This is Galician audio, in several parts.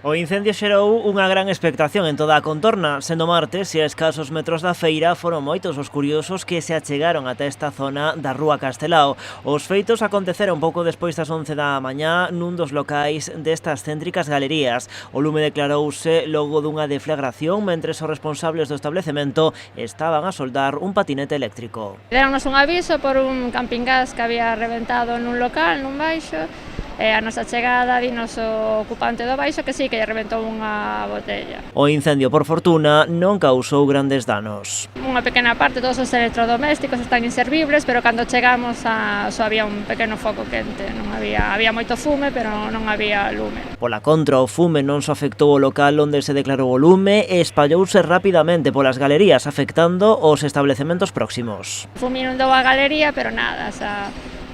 O incendio xerou unha gran expectación en toda a contorna, sendo martes e a escasos metros da feira foron moitos os curiosos que se achegaron ata esta zona da Rúa Castelao. Os feitos aconteceron pouco despois das 11 da mañá nun dos locais destas céntricas galerías. O lume declarouse logo dunha deflagración mentres os responsables do establecemento estaban a soldar un patinete eléctrico. Deronnos un aviso por un camping gas que había reventado nun local, nun baixo, e a nosa chegada dinos o ocupante do baixo que sí, que lle reventou unha botella. O incendio, por fortuna, non causou grandes danos. Unha pequena parte, todos os electrodomésticos están inservibles, pero cando chegamos só había un pequeno foco quente, había moito fume, pero non había lume. Pola contra, o fume non só afectou o local onde se declarou o lume e espallouse rapidamente polas galerías, afectando os establecementos próximos. O fume inundou a galería, pero nada,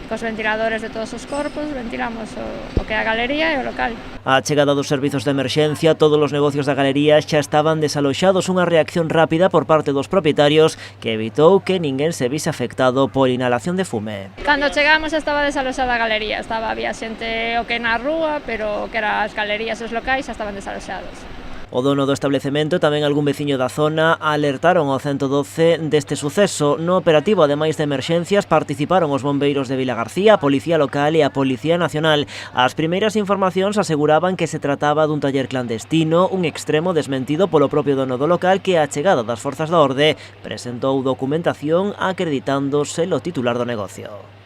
cos ventiladores de todos os corpos ventilamos o que é a galería e o local. A chegada dos servizos de emerxencia, todos os negocios da galería xa estaban desaloxados, unha reacción rápida por parte dos propietarios que evitou que ninguén se vise afectado por inhalación de fume. Cando chegamos estaba desaloxada a galería, había xente o que na rúa, pero que era as galerías e os locais xa estaban desaloxados. O dono do establecemento e tamén algún veciño da zona alertaron ao 112 deste suceso. No operativo, ademais de emerxencias, participaron os bombeiros de Vilagarcía, a Policía Local e a Policía Nacional. As primeiras informacións aseguraban que se trataba dun taller clandestino, un extremo desmentido polo propio dono do local que a chegada das forzas da orde presentou documentación acreditándose o titular do negocio.